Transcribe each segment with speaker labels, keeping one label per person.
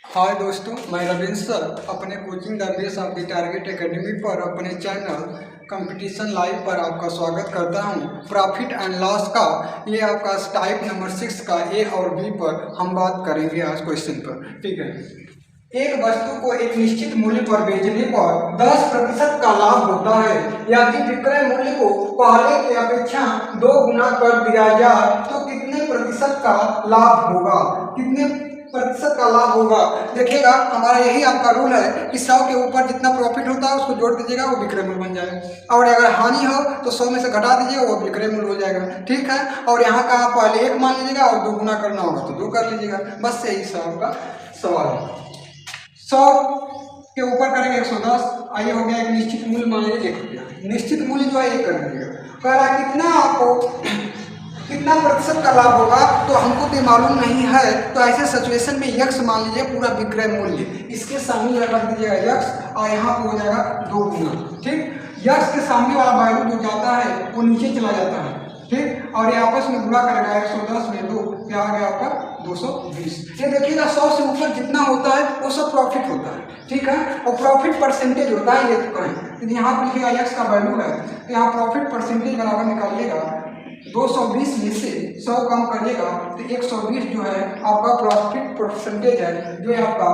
Speaker 1: हाय दोस्तों, मैं रविंद्र सर अपने coaching the base of the target academy पर अपने चैनल कंपटीशन लाइव पर आपका स्वागत करता हूं। प्रॉफिट एंड लॉस का ये आपका टाइप नंबर 6 का ए और बी पर हम बात करेंगे आज क्वेश्चन पर। ठीक है, एक वस्तु को एक निश्चित मूल्य पर बेचने पर 10% का लाभ होता है। यदि विक्रय मूल्य को पहले की अपेक्षा 2 गुना कर दिया जाए तो कितने प्रतिशत का लाभ होगा? कितने प्रतिशत का लाभ होगा? देखिएगा, हमारा यही आपका रूल है कि 100 के ऊपर जितना प्रॉफिट होता है उसको जोड़ दीजिएगा, वो विक्रय मूल्य बन जाएगा। और अगर हानि हो तो 100 में से घटा दीजिएगा, वो विक्रय मूल्य हो जाएगा। ठीक है, और यहाँ का आप पहले 1 मान लीजिएगा और 2 गुना करना होगा तो 2 कर लीजिएगा। बस यही सब आपका सवाल है। 100 के ऊपर करेंगे 110, आइए हो गया एक निश्चित मूल्य मान लीजिए 1 रुपया। निश्चित मूल्य जो है 1 कर दीजिएगा। कह रहा कितना आपको कितना प्रतिशत का लाभ होगा, तो हमको तो मालूम नहीं है। तो ऐसे सिचुएशन में यक्स मान लीजिए पूरा विक्रय मूल्य, इसके सामने रख दीजिएगा यक्स और यहाँ पे हो जाएगा 2 गुना। ठीक, यक्स के सामने वाला वैल्यू जो जाता है वो नीचे चला जाता है। ठीक, और ये आपस में गुणा करेगा 110 में 2, क्या आ गया आपका 220। ये देखिएगा 100 से ऊपर जितना होता है वो सब प्रॉफिट होता है। ठीक है, और प्रॉफिट परसेंटेज होता है, ये तो कहें तो यहाँ पर लिखिएगा यक्स का वैल्यू है तो यहाँ प्रॉफिट परसेंटेज बराबर निकालिएगा 220 में से 100 कम करिएगा तो 120 जो है आपका प्रॉफिट परसेंटेज है, जो आपका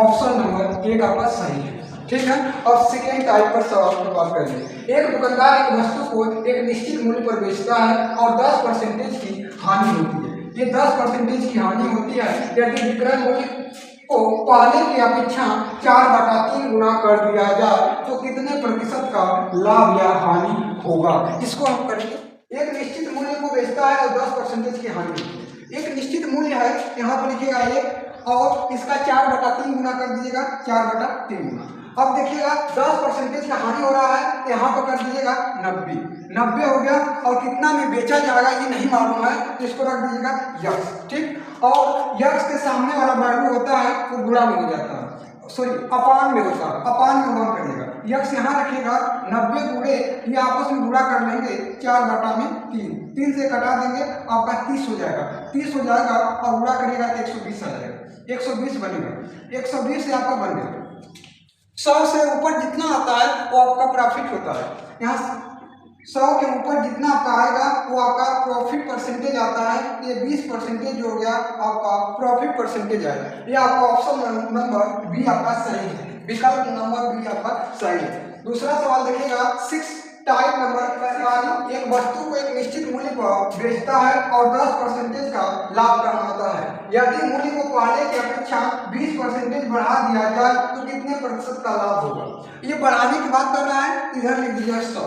Speaker 1: ऑप्शन नंबर 1 आपका सही है। ठीक है, अब सेकेंड टाइप पर सवाल की बात करेंगे। एक दुकानदार एक वस्तु को एक निश्चित मूल्य पर बेचता है और 10% की हानि होती है। ये 10% की हानि होती है यदि विक्रय मूल्य को पहले की अपेक्षा 4/3 गुना कर दिया जाए तो कितने प्रतिशत का लाभ या हानि होगा? इसको हम करेंगे। एक निश्चित मूल्य को बेचता है और 10% की हानि होती है। एक निश्चित मूल्य है, यहाँ पर लिखिएगा 1 और इसका 4/3 गुना कर दीजिएगा, 4/3 गुना। अब देखिएगा 10% का हानि हो रहा है, यहाँ पर कर दीजिएगा 90 हो गया। और कितना में बेचा जाएगा ये नहीं मालूम है तो इसको रख दीजिएगा यक्स। ठीक, और यक्स के सामने वाला वैल्यू होता है वो गुणा में हो जाता है, सॉरी अपान में होता है, अपान में गुणा करिएगा। यक्स यहाँ रखिएगा, 90 गुणे ये आपस में गुणा कर लेंगे 4/3, 3 से कटा देंगे आपका 30 हो जाएगा। 30 हो जाएगा और गुणा करिएगा तो 120 आ जाएगा, 120 बनेगा। 120 से आपका बन गया। 100 से ऊपर जितना आता है वो आपका प्रॉफिट होता है। यहाँ 100 के ऊपर जितना आपका आएगा वो आपका प्रॉफिट परसेंटेज आता है। ये 20% हो गया आपका प्रॉफिट परसेंटेज है। ये आपका ऑप्शन नंबर बी आपका सही है, विकल्प नंबर बी आपका सही है। दूसरा सवाल देखिएगा, 6 टाइप नंबर, एक वस्तु को एक निश्चित मूल्य पर बेचता है और 10% का लाभ कमाता है। यदि मूल्य को पहले की अपेक्षा 20% बढ़ा दिया जाए तो कितने प्रतिशत का लाभ होगा? ये बढ़ाने की बात कर रहा है, इधर लिख दीजिएगा 100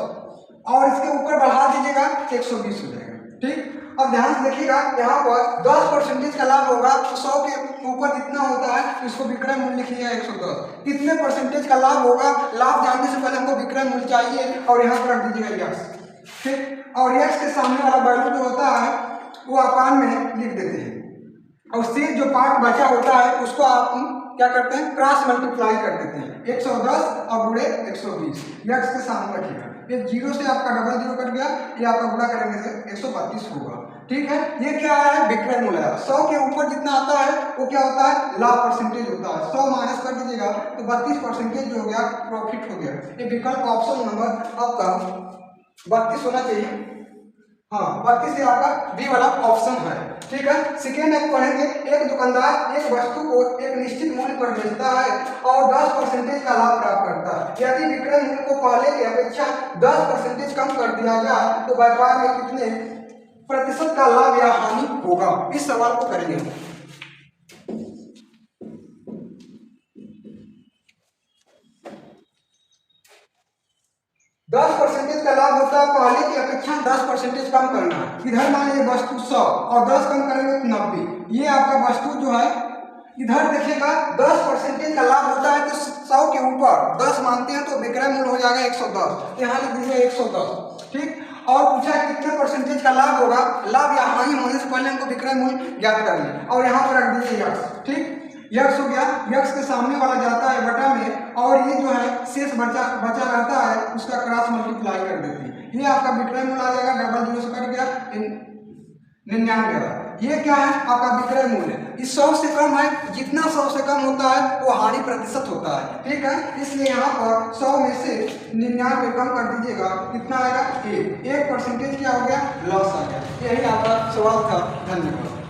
Speaker 1: और इसके ऊपर बढ़ा दीजिएगा 120 हो जाएगा। ठीक, अब ध्यान से देखिएगा, यहाँ पर 10% का लाभ होगा तो 100 के ऊपर जितना होता है इसको विक्रय मूल्य लिखिएगा 110। कितने परसेंटेज का लाभ होगा? लाभ जानने से पहले हमको विक्रय मूल्य चाहिए और यहाँ पर रख दीजिएगा यक्स। ठीक, और यक्स के सामने वाला वैल्यू जो होता है वो अपान में लिख देते हैं और शेष जो पार्ट बचा होता है उसको आप क्या करते हैं, क्रॉस मल्टीप्लाई कर देते हैं। 110 और गुणे 120 यक्स के सामने रखिएगा। ये 0 से आपका डबल 0 कट गया, ये आपका गुणा करेंगे से 132 होगा। ठीक है, ये क्या है, विक्रय मूल्य है। 100 के ऊपर जितना आता है वो क्या होता है, लाभ परसेंटेज होता है। 100 माइनस कर दीजिएगा तो 32% जो हो गया प्रॉफिट हो गया। ये विकल्प ऑप्शन नंबर आपका 32 होना चाहिए। हाँ, 32 से आपका बी वाला ऑप्शन है। ठीक है, सेकेंड आप पढ़ेंगे, एक दुकानदार एक वस्तु को एक निश्चित मूल्य पर बेचता है और 10% का लाभ प्राप्त करता है। यदि विक्रय मूल्य को पहले की अपेक्षा 10% कम कर दिया जाए तो व्यापार में कितने प्रतिशत का लाभ या हानि होगा? इस सवाल को करेंगे। 10% का लाभ होता है, पहले की अपेक्षा 10% कम करना है। इधर मान लीजिए वस्तु 100 और 10 कम करेंगे तो 90। ये आपका वस्तु जो है, इधर देखिएगा 10% का लाभ होता है तो 100 के ऊपर 10 मानते हैं तो विक्रय मूल्य हो जाएगा 110। यहाँ लिख दीजिए 110। ठीक, और पूछा कितने परसेंटेज का लाभ होगा? लाभ या हानि होने से पहले हमको विक्रय मूल्य ज्ञात कर लें और यहाँ पर रख दीजिए यक्स। ठीक, यक्स हो गया, यक्स के सामने वाला जाता है बटा में और ये जो है शेष बचा रहता है उसका क्रॉस मल्टीप्लाई कर देते हैं। ये आपका विक्रय मूल्य आ जाएगा, डबल 0 से कट गया 99। ये क्या है आपका विक्रय मूल्य, इस 100 से कम है, जितना 100 से कम होता है वो हानि प्रतिशत होता है, ठीक है। इसलिए यहाँ पर 100 में से 99 कम कर दीजिएगा, कितना आएगा 1 परसेंटेज क्या हो गया, लॉस आ गया। यही आपका सवाल था। धन्यवाद।